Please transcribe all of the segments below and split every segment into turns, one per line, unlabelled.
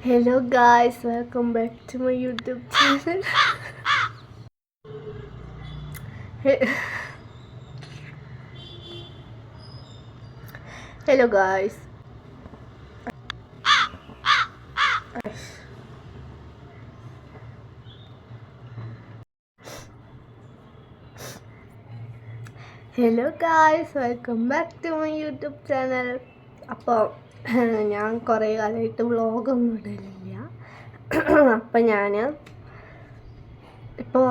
Hello guys, welcome back to my YouTube channel. Hello guys. Hello guys, welcome back to my YouTube channel. അപ്പോൾ ഞാൻ കുറേ കാലമായിട്ട് വ്ളോഗൊന്നും ഇടലില്ല. അപ്പം ഞാൻ ഇപ്പോൾ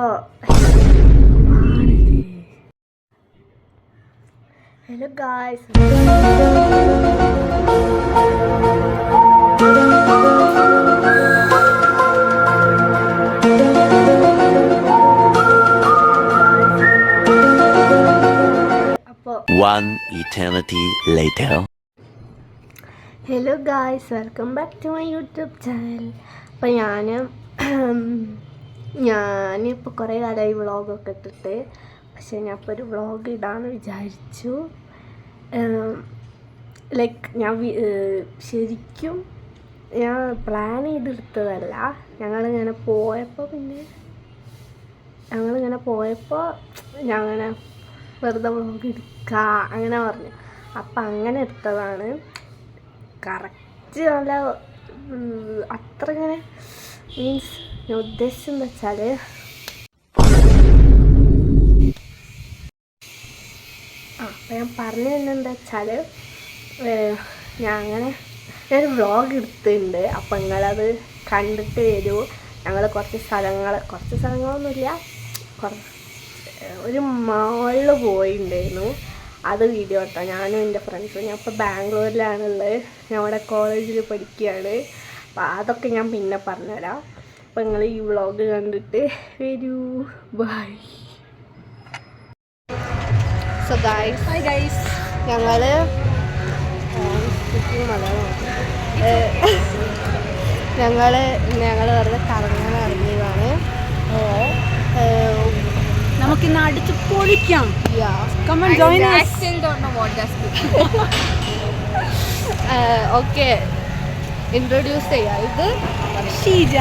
hello guys,
One eternity later.
Hello guys, welcome back to my YouTube channel. അപ്പോൾ ഞാനിപ്പോൾ കുറേ കാലമായി വ്ളോഗൊക്കെ ഇട്ടിട്ട്, പക്ഷേ ഞാൻ ഇപ്പോൾ ഒരു വ്ളോഗ് ഇടാമെന്ന് വിചാരിച്ചു. ഞാൻ ശരിക്കും ഞാൻ പ്ലാൻ ചെയ്തെടുത്തതല്ല. ഞങ്ങളിങ്ങനെ പോയപ്പോൾ ഞാൻ അങ്ങനെ വെറുതെ വ്ളോഗ് എടുക്കുക അങ്ങനെ പറഞ്ഞു. അപ്പം അങ്ങനെ എടുത്തതാണ്. കറക്റ്റ് നല്ല അത്ര ഇങ്ങനെ മീൻസ് ഞാൻ ഉദ്ദേശിച്ചെന്ന് വെച്ചാൽ അപ്പം ഞാൻ പറഞ്ഞു തന്നെന്താ വെച്ചാൽ ഞാനൊരു വ്ളോഗ് എടുത്തിട്ടുണ്ട്. അപ്പം നിങ്ങളത് കണ്ടിട്ട് വരൂ. ഞങ്ങൾ കുറച്ച് സ്ഥലങ്ങളൊന്നുമില്ല, ഒരു മാളിൽ പോയിട്ടുണ്ടായിരുന്നു. അത് വീഡിയോ എടുത്താൽ ഞാനും എൻ്റെ ഫ്രണ്ട്സും. ഞാൻ ഇപ്പോൾ ബാംഗ്ലൂരിലാണുള്ളത്. ഞാൻ അവിടെ കോളേജിൽ പഠിക്കുകയാണ്. അപ്പോൾ അതൊക്കെ ഞാൻ പിന്നെ പറഞ്ഞുതരാം. അപ്പോൾ നിങ്ങൾ ഈ വ്ളോഗ് കണ്ടിട്ട് വരൂ. ബൈ. സോ ഗൈസ്, ഞങ്ങൾ വെറുതെ കറങ്ങാൻ ഇറങ്ങിയതാണ്.
നമുക്കിന്ന് അടിച്ച് പൊളിക്കാം.
ഓക്കെ, ഇൻട്രൊഡ്യൂസ് ചെയ്യാം. ഇത്
ഷീജ.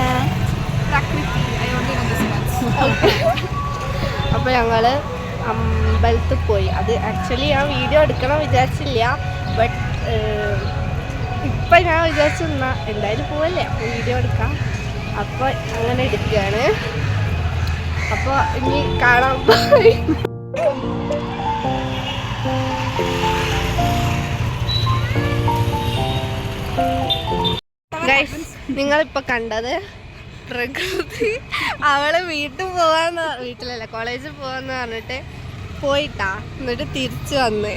അപ്പോൾ ഞങ്ങൾ അമ്പലത്തിൽ പോയി. അത് ആക്ച്വലി ഞാൻ വീഡിയോ എടുക്കണം വിചാരിച്ചില്ല, ബട്ട് ഇപ്പം ഞാൻ വിചാരിച്ചു എന്തായാലും പോവല്ലേ, അപ്പോൾ വീഡിയോ എടുക്കാം. അപ്പോൾ അങ്ങനെ എടുക്കുകയാണ്. അപ്പോൾ ഇനി കാണാൻ പോയി. ഗൈസ്, നിങ്ങളിപ്പോൾ കണ്ടത് പ്രകൃതി അവളെ വീട്ടിലല്ല കോളേജിൽ പോവാന്ന് പറഞ്ഞിട്ട് പോയിട്ടാ, എന്നിട്ട് തിരിച്ചു വന്ന്.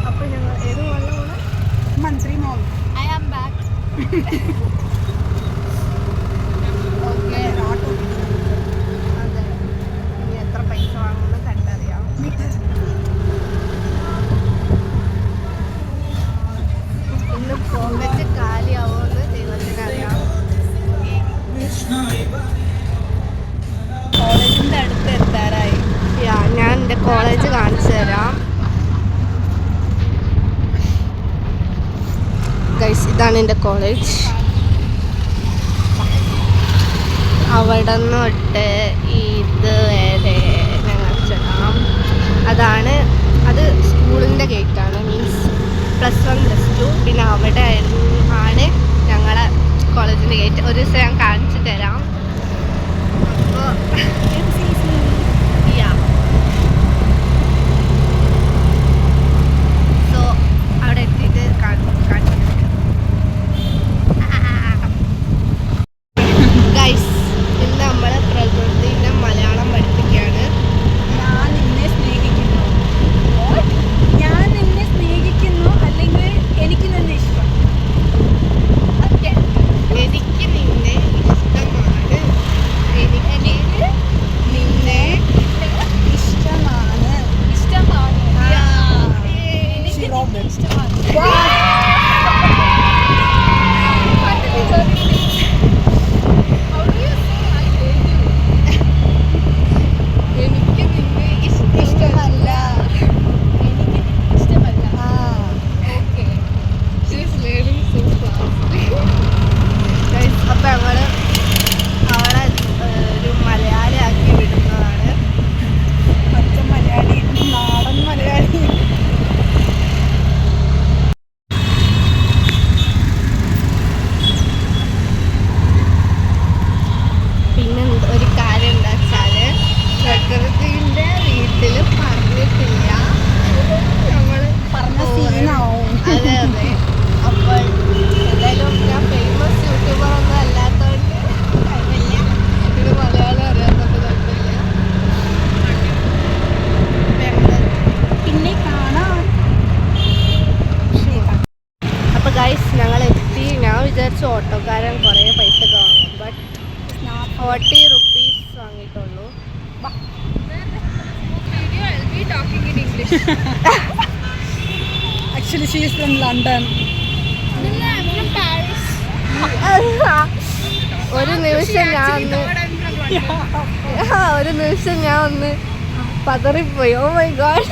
അപ്പോൾ ഞങ്ങൾ ഏത് മോളിലാണ്?
Mantri mall.
I am back. Okay, അതെ, ഇനി എത്ര പൈസ വാങ്ങുമെന്ന് കണ്ടറിയാം. ഇന്ന് പോക്കറ്റ് കാലിയാവുമെന്ന് ദൈവത്തിനറിയാം.
കോളേജിന്റെ അടുത്ത് എത്താറായി.
ഞാൻ എൻ്റെ കോളേജ് കാണിച്ചു തരാം. ഗൈസ്, ഇതാണ് എൻ്റെ കോളേജ്. അവിടെ നിന്ന് തൊട്ട് ഇത് വരെ ഞങ്ങൾ ചെല്ലാം. അത് സ്കൂളിൻ്റെ ഗേറ്റാണ്, മീൻസ് +1 +2. പിന്നെ അവിടെ ആണ് ഞങ്ങളെ കോളേജിൻ്റെ ഗേറ്റ്. ഒരു ദിവസം ഞാൻ കാണിച്ചു തരാം. അപ്പോൾ സോ അവിടെ എത്തിയിട്ട് കാണിച്ചു. ഗൈസ്, ഇന്ന് നമ്മൾ പ്രകൃതിനെ മലയാളം പഠിപ്പിക്കുകയാണ്.
ഞാൻ നിന്നെ സ്നേഹിക്കുന്നു, അല്ലെങ്കിൽ എനിക്ക് നിന്നെ ഇഷ്ടം.
എനിക്ക് നിന്നെ ഇഷ്ടമാണ്. പ്രകൃതിന്റെ വീട്ടിൽ പറഞ്ഞിട്ടില്ല, നമ്മള്
പറഞ്ഞ സീനാവും.
അതെ അതെ. അപ്പോൾ എന്തായാലും ഞാൻ ഫേമസ് യൂട്യൂബർ ഒന്നും അല്ലാത്തതുകൊണ്ട് കുഴപ്പമില്ല, ഇത് മലയാളം അറിയാത്തത് കുഴപ്പമില്ല.
പിന്നെ കാണാം.
അപ്പോൾ ഗൈസ് ഞങ്ങൾ എത്തി. ഞാൻ വിചാരിച്ചു ഓട്ടോക്കാരൻ കുറേ പൈസ ഒക്കെ വാങ്ങും, ബട്ട് 40 rupees വാങ്ങിയിട്ടുള്ളൂ.
Actually, she is from London.
ഒരു നിമിഷം ഞാൻ ഒന്ന് പതറിപ്പോയി. Oh my god.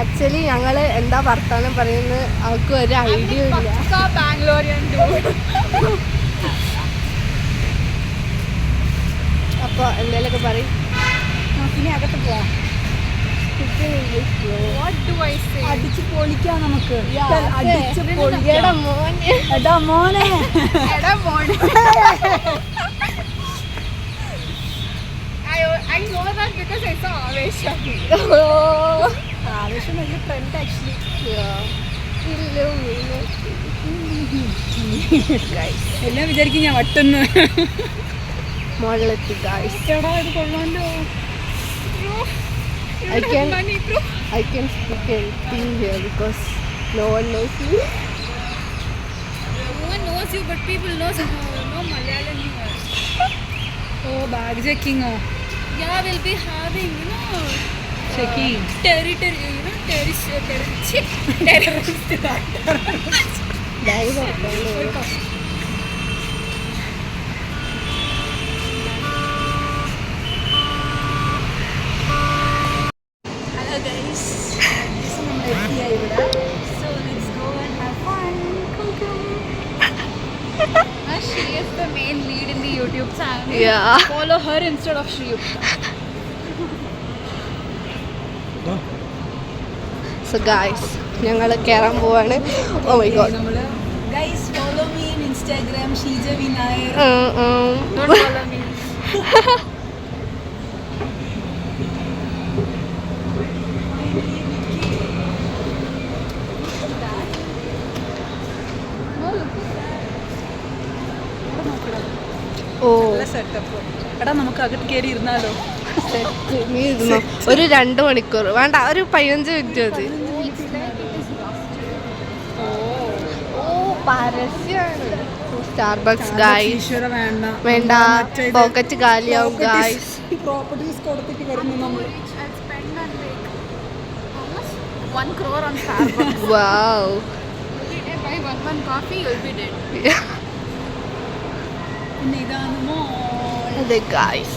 ആക്ച്വലി ഞങ്ങൾ എന്താ വർത്താനം പറയുന്നത് അവർക്ക് ഒരു ഐഡിയ ഇല്ല. അപ്പോൾ എന്തെങ്കിലുമൊക്കെ പറയും.
ഇനി അകത്ത് പോവാം. അടിച്ച് പൊളിക്കാം നമുക്ക്. അടിച്ച് പൊളിക്കാം. എടാ മോനെ. ആവേശം വലിയ ഫ്രണ്ട് ആക്ച്വലി. എല്ലാം വിചാരിക്കും ഞാൻ വട്ടുന്നു.
മോളിലെത്തി ഗൈസ്.
എടാ ഇത് കൊള്ളാമല്ലോ.
I can speak anything here because no one knows me.
No one knows you, but people know Malayalam here. Oh, bag checking. Yeah, we'll be having, checking. Territory, terrorist. She is the main lead in the YouTube channel.
Yeah.
Follow her instead of Shriyukta.
So guys, ഞങ്ങൾ കയറാൻ പോവാണ്. Oh my god.
Guys, follow me on Instagram, Sheeja Vinayer. Don't follow me.
ഓ
setup. എടാ നമുക്ക് അകത്ത് കയറി ഇരുന്നാലോ?
നീ ഇരുന്നോ? ഒരു 2 മണിക്കൂർ വേണ്ട, ഒരു 15 മിനിറ്റ് മതി. ഓ പരസ്യമാണ്. Starbucks guys. വേണ്ട, പോക്കറ്റ് കാലിയാവും ഗായ്സ്.
പ്രോപ്പർട്ടീസ് കൊടുത്തിട്ട് വരുന്നു നമ്മൾ. 1 crore on Starbucks.
Wow.
Buy one coffee, you'll be dead. പിന്നെ ഇതാണ് മോൾ.
അതെ guys.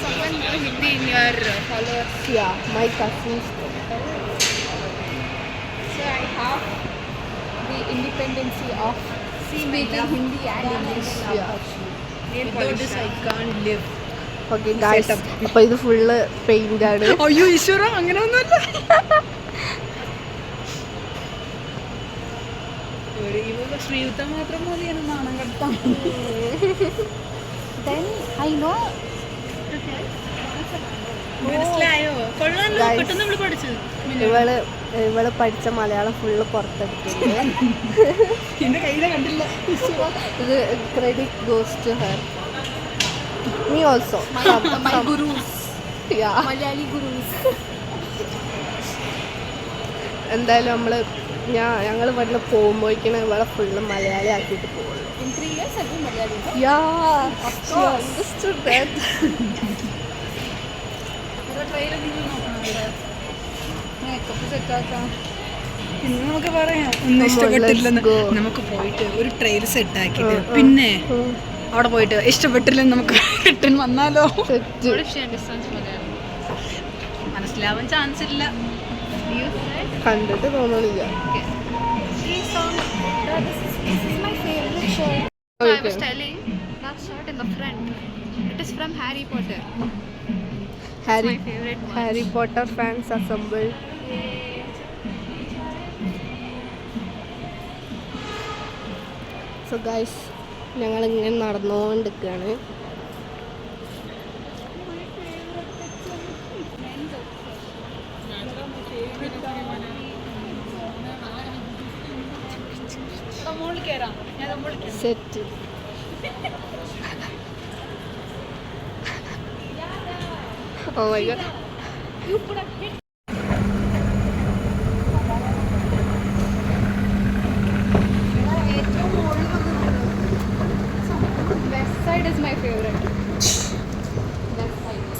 Someone know Hindi in your followers?
Yeah, my cousins.
So I have the independency of speaking Hindi and English. Without this I can't live.
Okay guys, അപ്പോൾ ഇത് full paint ആണ്.
അയ്യോ ഈശ്വര, അങ്ങനെ ഒന്നുമല്ല. ശ്രീയുക്ത മാത്രം മതി എന്ന് നാണം കെടുത്താം. മനസ്സിലായോ? കൊള്ളാലോ, പെട്ടെന്ന് നമ്മൾ പഠിച്ചു.
ഇവള് പഠിച്ച മലയാളം ഫുള്ള് പുറത്തെടുത്തിട്ടുണ്ട്.
എന്റെ കയ്യിലെ കണ്ടില്ല.
ഇത് credit goes to her. Me also.
My gurus.
Yeah.
Malayali gurus.
എന്തായാലും ഞങ്ങൾ ഇവിടെ പോകുമ്പോഴേക്കാണ് ഇവിടെ ഫുള്ള് മലയാളി ആക്കിയിട്ട് പോകുള്ളൂ.
In 3 years I'll be Malayali.
Yeah, she understood that.
Makeup സെറ്റാക്കാം. പിന്നെ നമുക്ക് പറയാം ഒന്നും ഇഷ്ടപ്പെട്ടില്ലെന്ന്. നമുക്ക് പോയിട്ട് ഒരു ട്രെയിൽ സെറ്റാക്കിയിട്ട് പിന്നെ അവിടെ പോയിട്ട് ഇഷ്ടപ്പെട്ടില്ലെന്ന് നമുക്ക് റിട്ടേൺ വന്നാലോ? മനസ്സിലാവാൻ ചാൻസ് ഇല്ല.
കണ്ടിട്ട് തോന്നണില്ല.
I was telling that shirt in the front. It is from Harry Potter.
Harry Potter fans assemble. So guys, ഞങ്ങളിങ്ങനെ നടന്നുകൊണ്ടിരിക്കുകയാണ്. Set. Oh my god.
West side is my favorite. West side.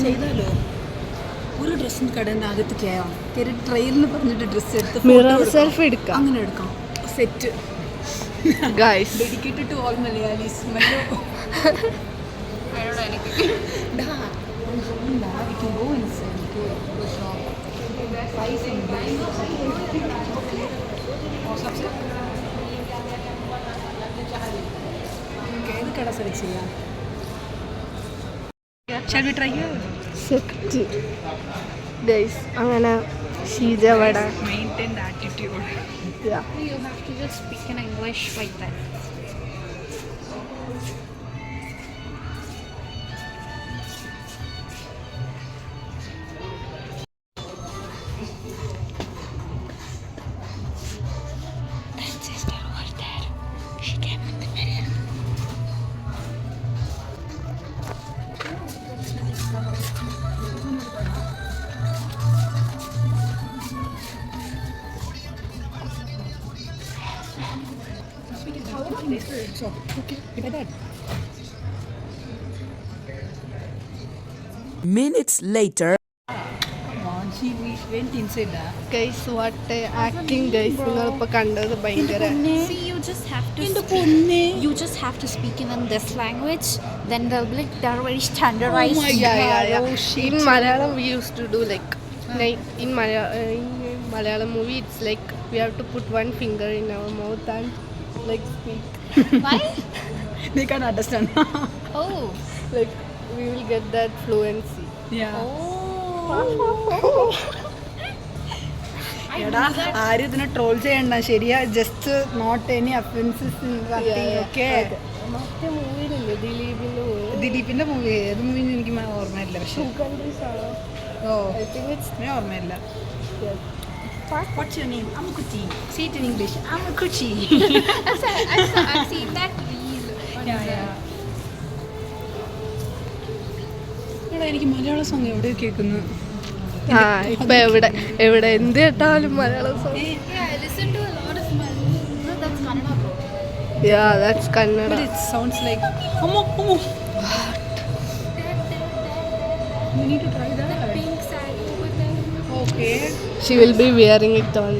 ചെയ്താലോ ഒരു ഡ്രസ്സിന് കടൻ്റെ അകത്ത് കയറാം, കയറി ട്രെയിലിന് പറഞ്ഞിട്ട് ഡ്രസ്സ് എടുത്ത്
മിറർ സെൽഫി എടുക്കാം.
അങ്ങനെ എടുക്കാം. Set.
Guys,
dedicated to all Malayalis. ഏത് കട സെലക്ട് ചെയ്യാം? Shall we try here?
Set. Guys, അങ്ങനെ ഷീജവട.
Maintain the attitude.
Yeah.
You have to just speak in English like that.
So, okay, like that.
Minutes later.
Come on, she went inside that.
Guys, what acting guys. നിങ്ങളിപ്പോൾ കണ്ടത് ഭയങ്കര.
See, you just have to speak in this language. Then they'll be like, they're very standardized.
Oh my
Yeah.
Oh, shit.
In Malayalam we used to do like in Malayalam movie it's like we have to put one finger in our mouth and like speak.
Why?
They can't understand.
Oh.
Like we will get that fluency.
Yeah.
Oh.
എടാ, ആരും ഇതിനെ troll ചെയ്യണ്ട, ശരിയാ. Just not any offences in writing. Okay.
മറ്റേ മൂവിയിലില്ലേ ദിലീപിന്റെ movie,
ദിലീപിന്റെ movie ഏത് മൂവിന്ന് എനിക്ക് ഓർമ്മയില്ല. പക്ഷെ ഓ,
I think it's
ഞാൻ ഓർമ്മയില്ല.
yes.
What's your name? Amukuchi. Say it in English. Amukuchi.
I've seen that reel.
Yeah. എടാ, എനിക്ക് മലയാള സോങ് എവിടെ കേൾക്കുന്നു?
ഇപ്പൊ എവിടെ എന്ത് കേട്ടാലും Malayalam song.
Yeah, I listen to a lot of Malayalam. No, that's Kannada, bro.
Yeah, that's Kannada.
But it sounds like Ammo. You need to try that.
Pink saree over there.
Okay.
She will be wearing it on.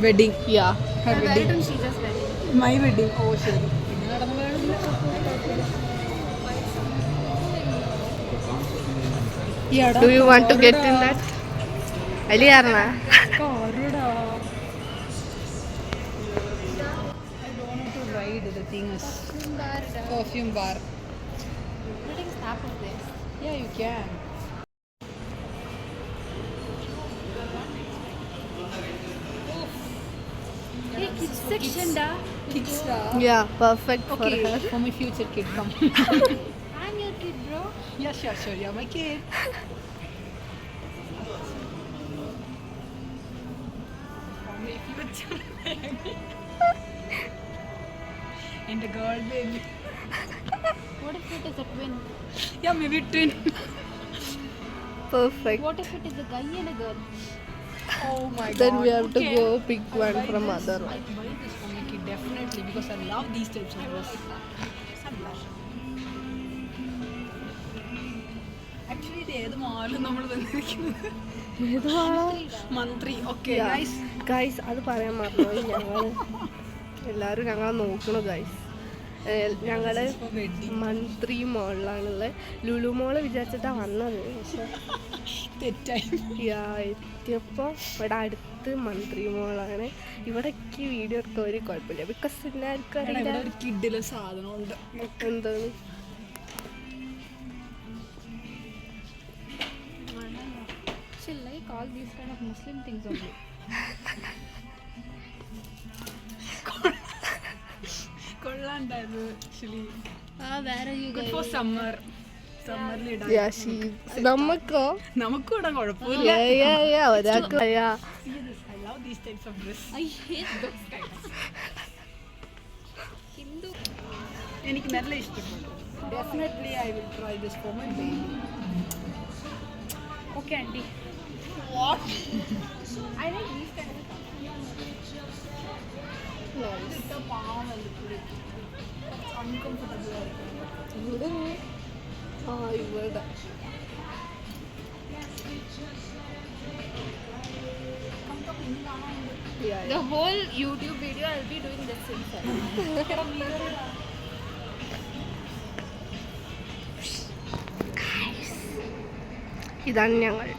Wedding.
Yeah.
Her
I wear
wedding.
it on Sheeta's wedding.
My wedding. Oh, ശരി. പിന്നെ നടന്നു പോയാലോ.
Do you want to get in that? അലിയാർന്നാ?
കാറുടാ. I don't want to ride the thing is perfume bar.
I'm taking a snap of this.
Yeah, you can.
Hey, kids section, da.
Kids.
Yeah, perfect for
Okay,
her.
for my future kid, come.
I'm your kid, bro.
Yeah, sure. You're my kid. For my future baby. And a girl baby.
What if it is a twin?
Yeah, maybe twin.
Perfect.
What if it is a guy and a girl?
Oh my god.
Then we have to
Okay.
go pick one
I'll buy
from
this.
other
I'll
one.
buy this for my kid definitely because I love these types of dress. Actually, ഇത് ഏത് മാലും നമ്മൾ തന്നിരിക്കുന്നത്? മന്ത്രി. Okay guys.
Guys, അത് പറയാൻ മറന്നുപോയി. എല്ലാവരും ഞങ്ങളെ നോക്കണു ഗൈസ്. ഞങ്ങള് മന്ത്രി മോളിലാണുള്ളത്. ലുലു മോള് വിചാരിച്ചിട്ടാണ് വന്നത്. പക്ഷെ
തെറ്റായി.
എത്തിയപ്പോൾ ഇവിടെ അടുത്ത് മന്ത്രി മോളാണ്. ഇവിടേക്ക് വീഡിയോ എടുക്കാൻ ഒരു കുഴപ്പമില്ല. ബിക്കോസ് എല്ലാവർക്കും അറിയില്ല
ഒരു കിഡിലെ സാധനമുണ്ട്.
എന്താണ്.
all these kind of Muslim things only. കൊള്ളാണ്ടായിരുന്നു ആക്ച്വലി. Good for summer. സമ്മറിൽ ഇടാം.
നമുക്കോ
നമുക്കും ഇടാൻ കുഴപ്പമില്ല.
ഒരാൾക്ക്
I love these types of dress.
I hate those kinds. Hindu.
എനിക്ക് നല്ല ഇഷ്ടപ്പെട്ടു. Definitely I will try this for my baby.
Okay, auntie.
What?
I like these kind of.
ഇട്ട പാവമല്ല പുള്ളിക്ക്. uncomfortable ആയിരിക്കും.
ഇവിടെ ഇവിടെ
The whole YouTube video I'll be doing this inside.
ഇതാണ് ഞങ്ങൾ.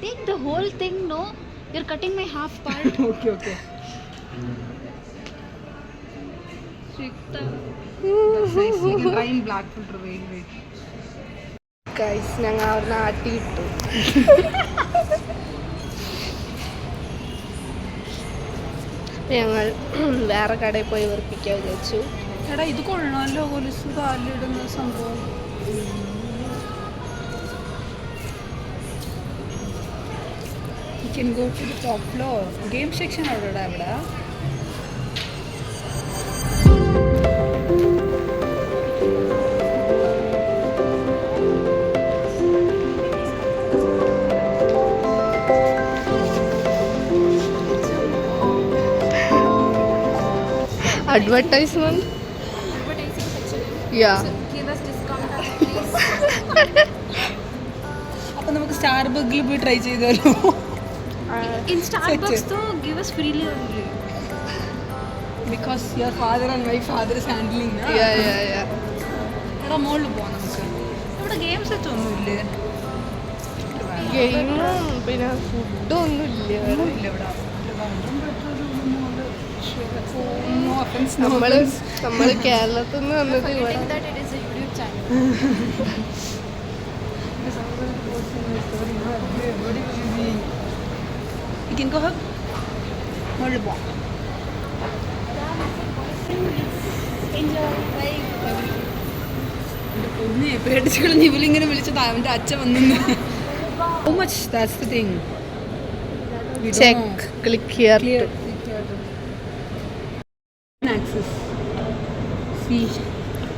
Take the whole thing, no? You're cutting my half part.
Okay.
Shikta.
That's nice. You can try in black filter. Wait.
Guys ഞങ്ങൾ അവിടെ ആട്ടി കിട്ടു. ഞങ്ങൾ വേറെ കടയിൽ പോയി വെറുപ്പിക്കാൻ വിചാരിച്ചു.
എടാ ഇത് കൊള്ളാമല്ലോ കൊലുസ് കാലിടുന്ന സംഭവം. You can go to the top floor. Game section അവിടെ.
Advertisement.
Advertising section.
Yeah
Give us discount, please.
അപ്പൊ നമുക്ക് സ്റ്റാർബക്കിൽ പോയി ട്രൈ ചെയ്താലോ?
In Starbucks, though, give us freely only.
Because your father and my father is handling.
യാ
എടാ മോളിൽ പോവാം നമുക്ക്. ഇവിടെ ഗെയിം സെറ്റ് ഒന്നുമില്ലേ?
ഗെയിമും പിന്നെ ഫുഡും ഒന്നും ഇല്ല ഇവിടെ.
ഒന്നുമില്ല ഇവിടെ. No offense.
നമ്മള് കേരളത്തിൽ നിന്ന് വന്നത് ഇവിടെ.
Forgetting that it is a YouTube channel.
You can go hug. മോളിൽ പോവാം. പൊന്നെ പേടിച്ച് കളഞ്ഞ് ഇവലിങ്ങനെ വിളിച്ചത് അവൻ്റെ അച്ഛൻ വന്നു. How much? That's the thing. We don't
Check.
know.
Click here.
Clear. Access. See.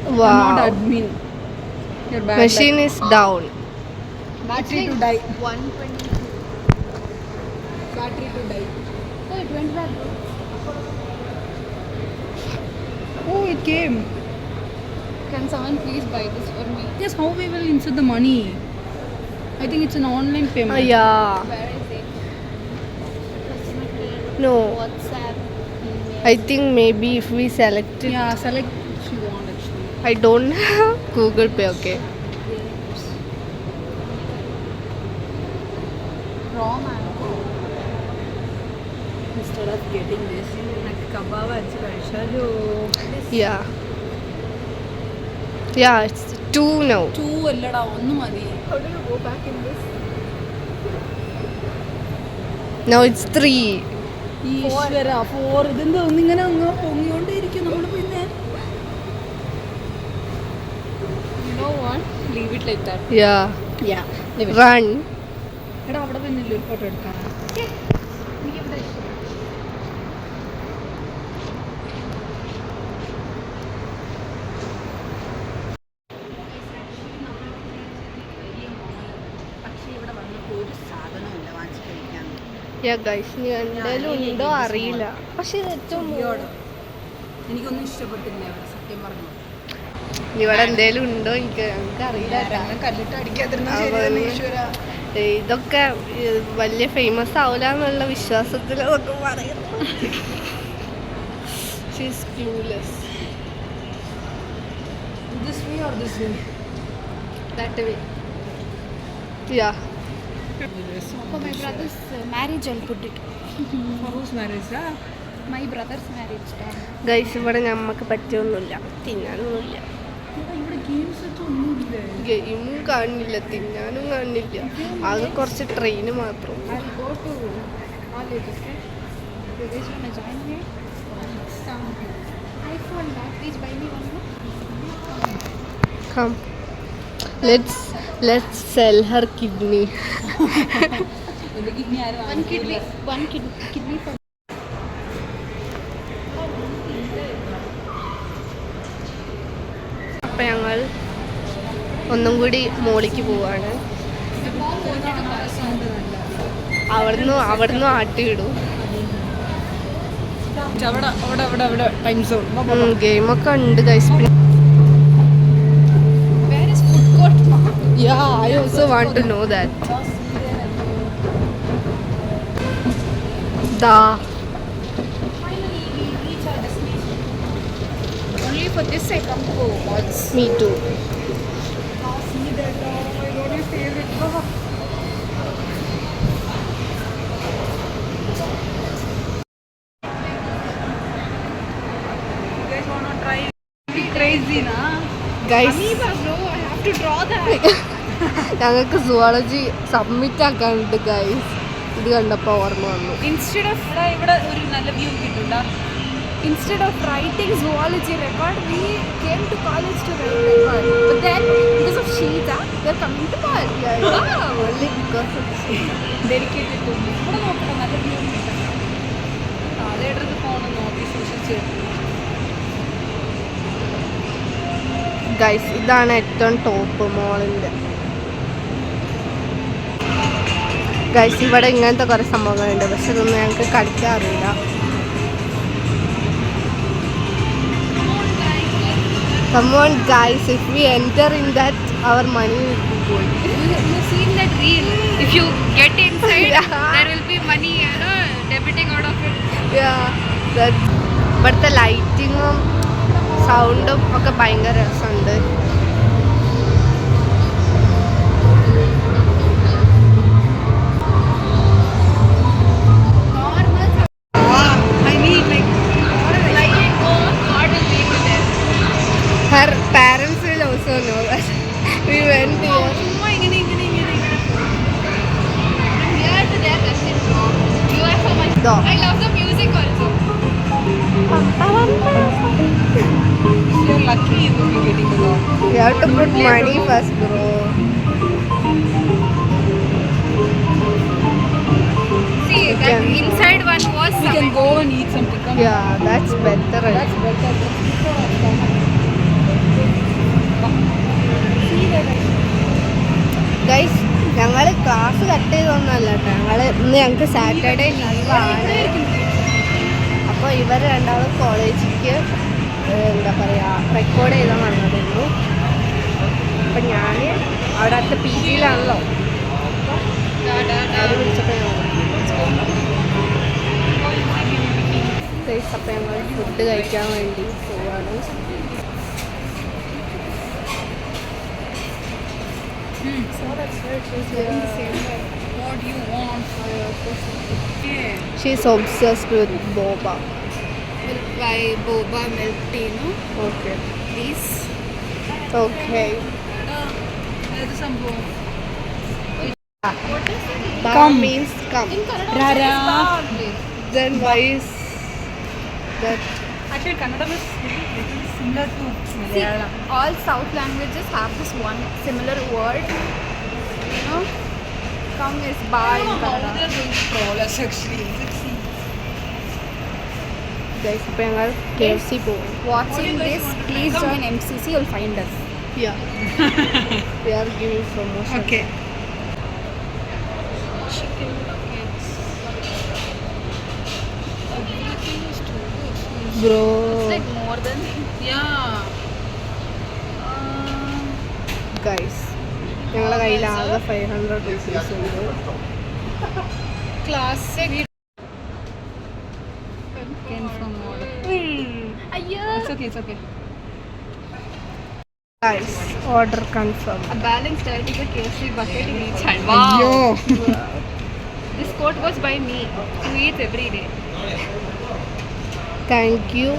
I'm
Wow.
not admin. You're bad.
Machine is down.
Battery to die.
120.
Battery to die.
Oh, it went back.
Oh, it came.
Can someone please buy this for me?
Yes, how we will insert the money? I think it's an online payment.
Yeah.
Where is it? Customer care,
No.
WhatsApp, email.
I think maybe if we select it.
Yeah, select what you want actually.
I don't have Google Pay. Okay.
Games.
Raw mango. Instead of getting this, like kebab achi കഴിച്ചാലോ?
Yeah. Yeah. It's 2 now.
2 അല്ലടാ 1 മതി.
How do you go back in this?
Now it's 3.
ഈശ്വര 4 ഇതെന്താ ഒന്നിങ്ങനെ അങ്ങ് പൊങ്ങിക്കൊണ്ടേയിരിക്കും നമ്മൾ പിന്നെ.
You know what? Leave it like that.
Yeah.
Yeah.
Run.
എടാ അവിടെ പിന്നെ ഒരു ഫോട്ടോ എടുക്കാം. പക്ഷേ ഇവിടെ വന്നപ്പോൾ ഒരു സാധനമില്ല വാങ്ങിച്ച് കഴിക്കാൻ.
Yeah guys, ഇനി എന്തായാലും ഉണ്ടോ അറിയില്ല. പക്ഷെ ഇത് ഏറ്റവും
എനിക്കൊന്നും ഇഷ്ടപ്പെട്ടില്ല ഇവിടെ സത്യം പറഞ്ഞു.
ഇവിടെ എന്തേലും ഉണ്ടോ ഞങ്ങൾക്ക് അറിയില്ല കേട്ടാ.
കല്ലിട്ട് അടിക്കാതിരുന്ന
അവന്
ഈശ്വര.
ഇതൊക്കെ വലിയ ഫേമസ് ആവില്ല എന്നുള്ള വിശ്വാസത്തിൽ അതൊക്കെ പറയുന്നു. She's clueless.
This way or this way?
That way.
Yeah.
For my brother's marriage, I'll put it.
For whose marriage?
My brother's marriage.
Guys ഇവിടെ ഞമ്മക്ക് പറ്റിയൊന്നുമില്ല, തിന്നാനൊന്നുമില്ല.
ഇവിടെ
ഗെയിമും കാണില്ല, തിന്നാനും കാണില്ല, ആകെ കുറച്ച് ട്രെയിന് മാത്രം. Come, let's sell her kidney.
One kidney for
അപ്പം ഞങ്ങൾ ഒന്നും കൂടി മോളിക്ക് പോവാണ്. അവിടുന്ന് ആട്ടി വിടും. ഗെയിമൊക്കെ ഉണ്ട് guys. Yeah, I also want to know that.
Only for this I come to malls.
Me too.
See that? Oh my god, my favorite. You guys wanna try? Crazy, na?
Guys,
bro, I have to draw that.
ഞങ്ങൾക്ക് zoology submit ആക്കാനുണ്ട് guys. ഇത് കണ്ടപ്പോൾ ഓർമ്മ വന്നു.
Instead of ഇവിടെ ഒരു നല്ല view കിട്ടുണ്ടാ.
Instead of writing zoology record, we came to college to write record. But then, because of Sheeta, we are coming to college.
Only because of
Dedicated to me. ഇവിടെ നോക്കണം നല്ല view കിട്ടും. താഴെ ഇടത് phone നോക്കി സൂക്ഷിച്ച്.
Guys, ഇതാണ് ഏറ്റവും ടോപ്പ് മോളിൻ്റെ. ഗൈസ്, ഇവിടെ ഇങ്ങനത്തെ കുറേ സംഭവങ്ങളുണ്ട്, പക്ഷെ ഇതൊന്നും ഞങ്ങൾക്ക് കളിക്കാറില്ല. Come on guys, if we enter in that, our money will be good.
You seen that reel? If you get inside, there will be money, debiting out of it.
Yeah, that. ഇവിടുത്തെ ലൈറ്റിങ്ങും സൗണ്ടും ഒക്കെ ഭയങ്കര രസമുണ്ട്. Her parents will also know that we went here. Dog.
I love the music also. If you're lucky, you will be getting a lot.
You have to put money first, bro.
See,
You
that
can-
inside one was. We can go and eat something. Come on.
Yeah, that's better.
That's better.
Guys, ഞങ്ങൾ class cut ചെയ്തൊന്നുമല്ല കേട്ടോ. ഞങ്ങൾക്ക് Saturday ലീവാണ്. അപ്പോൾ ഇവർ രണ്ടാളും കോളേജിലേക്ക് എന്താ പറയുക റെക്കോർഡ് ചെയ്താൽ വന്നതുള്ളൂ. അപ്പം ഞാൻ അവിടെ അടുത്ത പി ജിയിലാണല്ലോ. അവർ വിളിച്ചപ്പോൾ ഗൈസ്, അപ്പം ഞങ്ങൾ ഫുഡ് കഴിക്കാൻ വേണ്ടി പോവാണ്.
What do you want? Yeah.
She's obsessed with boba.
We'll buy boba milk tea, no?
Okay.
Please.
Okay.
There's some go.
Ba
Come.
means come.
Rara.
Then why is that?
Actually, Kannada is little similar to Malayalam.
All South languages have this one similar word. You know? Come is ba in Kannada.
They're going to troll us actually. Let's see.
Guys, അപ്പോൾ ഞങ്ങൾ KFC പോകും.
Watching this, please join MCC, you'll find us.
Yeah. We are giving promotion.
Okay.
Bro.
It's like more than.
Yeah.
Guys, ഞങ്ങളുടെ കയ്യിൽ ആകെ 500 rupees ഉണ്ട്.
Classic. Came from order. It's okay, it's okay.
Guys, order confirm.
A balanced diet is a KFC bucket in each hand.
Yo.
This quote was by me, who eats every day.
Thank you.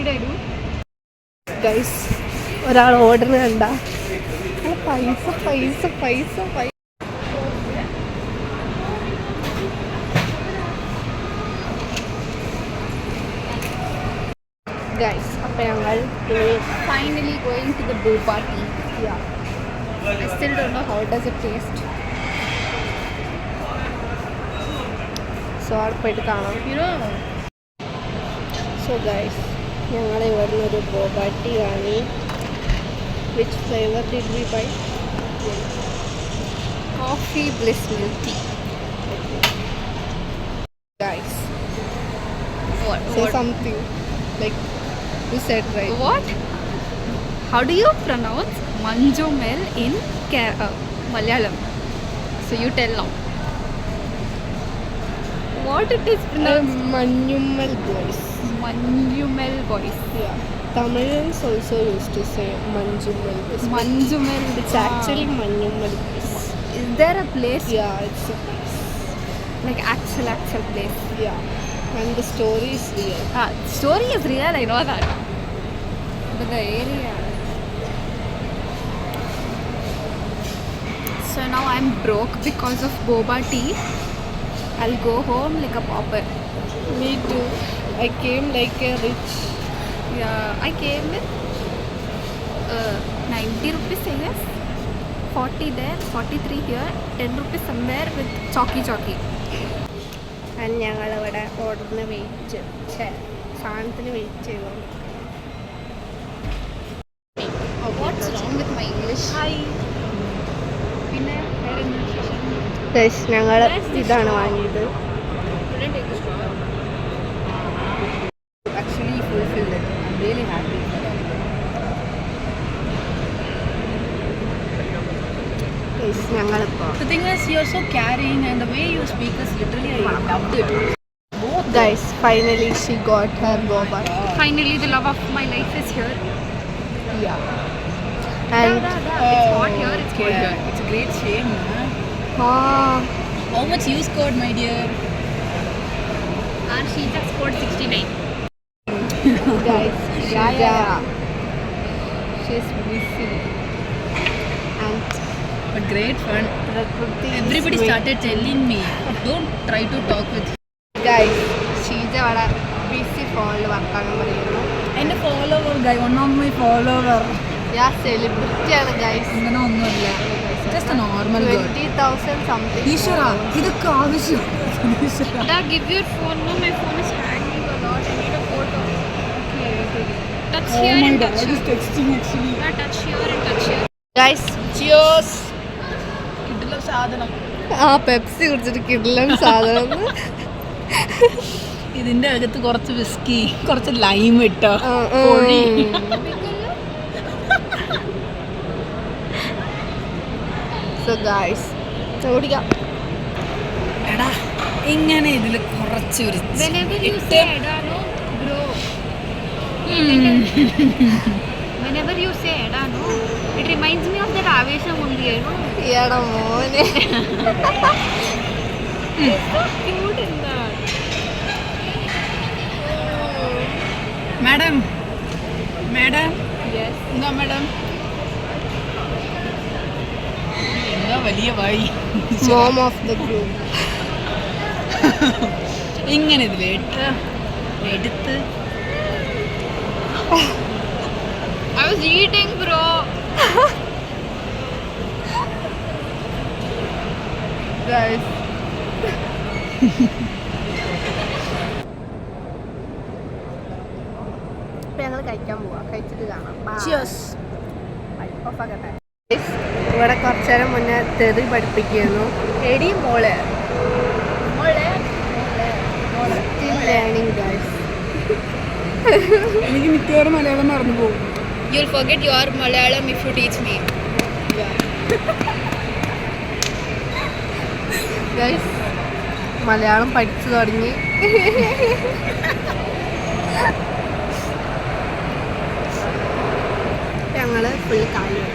did I do?
Guys ഒരാൾ order കണ്ട പൈസ പൈസ പൈസ പൈസ. Guys അപ്പം ഞങ്ങൾ
Finally going to the boba tea.
yeah.
I still don't know how does it taste.
So അവിടെ പോയിട്ട് കാണാം.
You know,
സോ ഗൈസ് ഞങ്ങൾ ഇവിടെ നിന്നൊരു ബോബ ടീ വാങ്ങി. Which flavour did we buy?
coffee bliss milk tea.
Guys,
What?
say something like you said right.
What? How do you pronounce Manjumel in Malayalam? So you tell now. What it is pronounced?
Manyummal boys.
Manjumel boys.
Yeah. Tamilians also used to say Manjummal boys.
Manjumel.
It's actually Manyummal boys.
Is there a place?
Yeah, it's a place.
Like actual place.
Yeah. And the story is real.
Story is real, I know that. But the area. So now I'm broke because of boba tea. I'll go home like a pauper.
Me too. I came like a rich.
Yeah, I came with 90 rupees, I guess. 40 there, 43 here, 10 rupees somewhere with chalky.
And ഞങ്ങളിവിടെ ഓർഡറിന് wait സാധനത്തിന് wait ചെയ്തു.
What's wrong with my English? Hi. പിന്നെ വേറെ എന്താ വിശേഷം?
Guys ഞങ്ങൾ ഇതാണ് വാങ്ങിയത്.
Couldn't take this job.
Actually fulfilled it. I'm really happy for that.
Guys ഞങ്ങളിപ്പോൾ
The thing is, you're so caring and the way you speak is literally, I loved it.
Guys finally she got her boba.
Finally, the love of my life is here.
Yeah. And
It's hot here, it's cold here.
It's a great shame. Huh?
ah,
How much you scored, my dear?
And she just scored 69.
guys,
Yeah.
she's busy. And
But great fun.
Prakruti is
Everybody
wait-
started telling me, don't try to talk with
Guys, Sheeja അവിടെ BC ഫോണിൽ വർത്താനം പറയുന്നു.
എൻ്റെ follower Guy one of my follower
ഞാൻ സെലിബ്രിറ്റിയാണ് guys.
അങ്ങനെ ഒന്നുമില്ല just normal
20,000 something.
ഈശ്വര ഇതൊക്കെ ആവശ്യം ഈശ്വര
Dad, give your phone. No, my phone is hanging a lot. I need a photo. Touch
Oh
here
my
and
god,
touch
I was
here.
texting actually.
Yeah, touch here and touch here.
Guys cheers.
കിട്ടില്ല സാധനം
ആ Pepsi കുടിച്ചിട്ട് കിടിലൻ സാധനം.
ഇതിന്റെ അകത്ത് കുറച്ച് whisky കുറച്ച് ലൈം ഇട്ടോ
സോ ഗൈസ് കുടിക്കാം.
എടാ ഇങ്ങനെ ഇതിൽ കുറച്ച് ഒരു
Whenever you say Edano, bro. Whenever you say Edano, it reminds me of that Avesham only, you know.
ഈയടാ മോനെ.
It's so cute in that.
Madam
Yes.
എന്താ മാഡം എന്താ വലിയ വായി
മോം ഓഫ് ദ ഗ്രൂപ്പ്.
ഇങ്ങനെ ഇതിലിട്ട് എടുത്ത്
I was eating, bro.
Guys. ഇപ്പൊ ഞങ്ങൾ കഴിക്കാൻ പോവാ. കഴിച്ചിട്ട് കാണാം.
Cheers.
ഓഫാക്കട്ടെ. ഇവിടെ കുറച്ചു നേരം മുന്നേ തെറി പഠിപ്പിക്കുന്നു. എടി മോളെ still learning guys.
എനിക്ക് മിക്കവാറും മലയാളം മറന്നു പോകും
You'll forget your Malayalam if you teach me.
Guys, Malayalam പഠിച്ചു തുടങ്ങി. ഞങ്ങള് ഫുൾ കാര്യം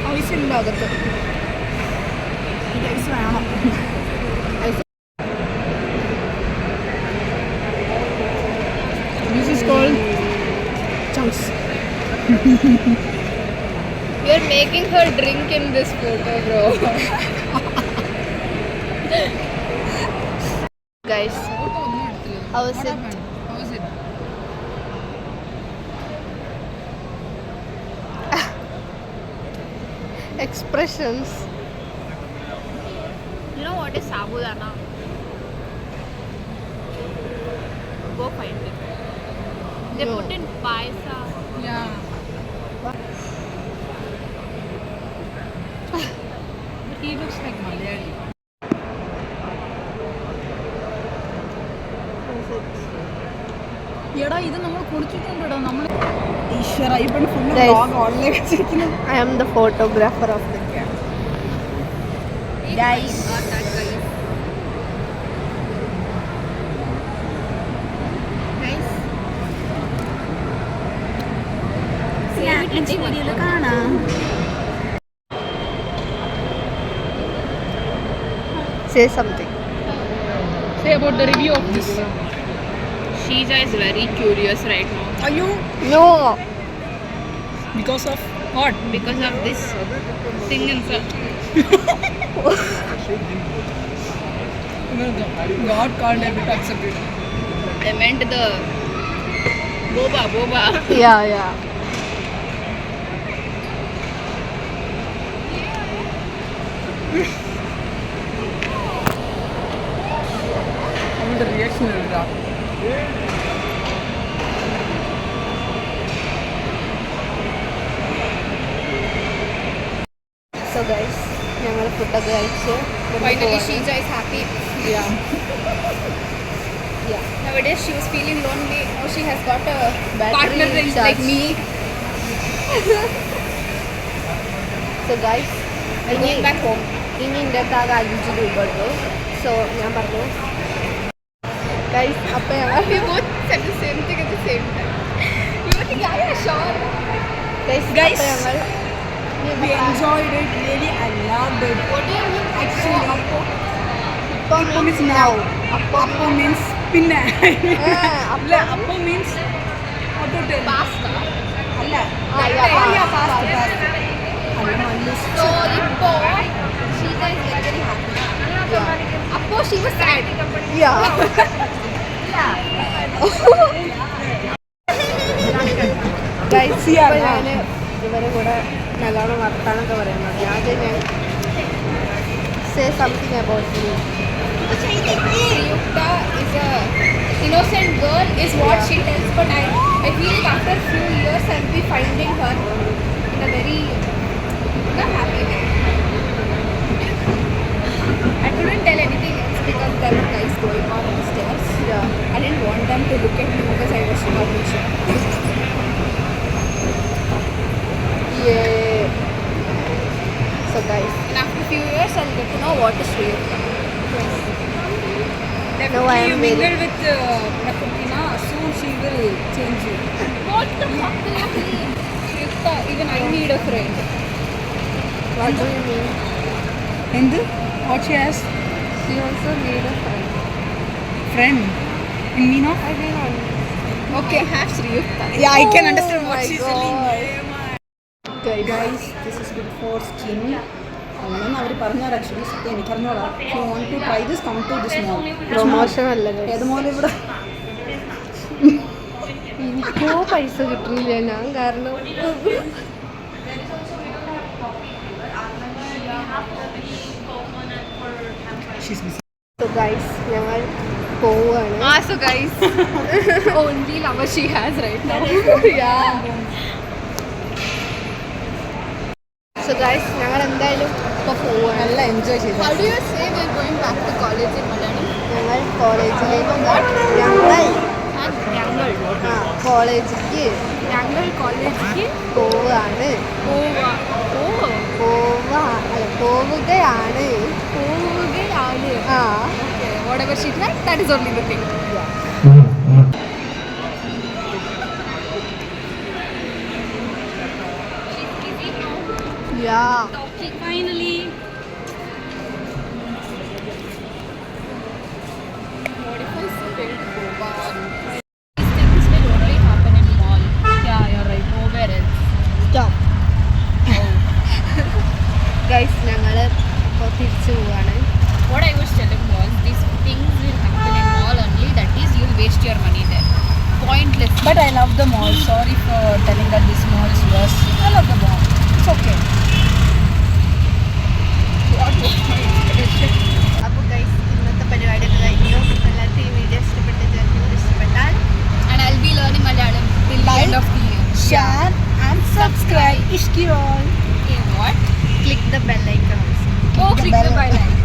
ആവശ്യമില്ല അകത്ത് വേണം
You're making her drink in this photo, bro.
Guys, how is it?
How was it?
Expressions.
You know what is sabudana? Go find it. They
No.
put in paisa.
Yeah. He looks like Malayali. എടാ ഇത് നമ്മൾ കുടിച്ചിട്ടുണ്ടോ നമ്മൾ ഈശ്വര ഇവിടെ full
Guys.
Vlog online വെച്ചിരിക്കുന്നു.
I am the photographer of the camp.
Guys. വീഡിയോയിൽ കാണാം.
Say something.
Say about the review of this.
Sheija is very curious right now
അയ്യോ
No.
because of what?
because of this thing inside.
God can't able to accept it.
I meant the boba.
Yeah, yeah.
അവന്റെ reaction എടുത്താ
So guys, ഞങ്ങൾ ഫുഡൊക്കെ കഴിച്ച്
Finally, Sheija is happy.
Yeah. Yeah.
Nowadays, she was feeling lonely. Now she has got a
Battery
partner that is
charge.
like me.
So guys,
Going back home.
ഇനി എൻ്റെ ആകെ 5 രൂപ ഉള്ളൂ. So ഞാൻ പറഞ്ഞു ഗൈസ് അപ്പം ഞങ്ങൾ
We both said the same thing at the same time. We were like, yeah, sure.
Guys.
Guys.
അപ്പം ഞങ്ങൾ
we enjoyed it really. I loved it.
What do you mean?
Actually,
അപ്പം
Appo means now.
അപ്പം
Appo means പിന്നെ അല്ല
അപ്പം
Appo means about it.
Pasta.
അല്ല
yeah,
fast അല്ല Mallus
So, Ippo, Sheija is very, very happy. Appo, she was sad.
Yeah. Guys,
Yeah,
ഇപ്പം
yeah.
ഞാൻ ഇവരെ കൂടെ നല്ലോണം വർത്താനൊക്കെ പറയുന്നത് ഞാൻ say something about me.
Sriyukta is a innocent girl is what she tells, but I feel like after a few years I'll be finding her in a very happy way. I couldn't tell anything else because there were guys going on the stairs.
Yeah.
I didn't want them to look at me because I was not sure.
Yeah. So guys,
And after a few years I'll get to know what is Sriyukta.
No, I am
you
very-
mingle with Prakriti, soon she will change you.
What the fuck do you mean? Sriyukta, even I need a friend.
what do you mean?
And what she has?
She also need a friend.
Friend. In me, no?
I didn't understand.
Okay, have Sriyukta.
Yeah, I can
Oh
understand what
my
she's
God.
telling.
Guys,
This is good for skin. അല്ലെന്ന് അവർ പറഞ്ഞാൽ actually സത്യം എനിക്കറിഞ്ഞോളാം. If you want to try this, come to this mall.
Promotion അല്ല guys.
ഏത് മോൾ ഇവിടെ?
എനിക്കോ പൈസ കിട്ടുന്നില്ല ഞാൻ കാരണം
She's missing.
So guys, ഞങ്ങൾ പോവുകയാണ്.
So guys, only lover she has right now.
Yeah. So guys, ഞങ്ങൾ എന്തായാലും ഇപ്പോൾ പോവുകയാണ്.
നല്ല എൻജോയ് ചെയ്തു.
How do you say we're going back to college in Malayali?
ഞങ്ങൾ കോളേജിലേക്ക് ഞങ്ങൾ കോളേജിലേക്ക് പോവുകയാണ്. പോവുകയാണ്. ആ
Okay, whatever she tried, that is only the thing.
Yeah.
Finally. What if I spilled boba? These things will only happen in mall.
Yeah, you're right.
Nowhere else.
But I love the mall. Sorry for telling that this mall is worse. I love the mall. It's okay.
അപ്പോൾ guys ഇന്നത്തെ പരിപാടിയൊക്കെ കഴിഞ്ഞു. എല്ലാവർക്കും ഈ video ഇഷ്ടപ്പെട്ടാൽ
And I'll be learning Malayalam till the end of the year.
Share and subscribe. Ishki all.
Okay, what?
click the bell icon.
Oh, click the bell icon.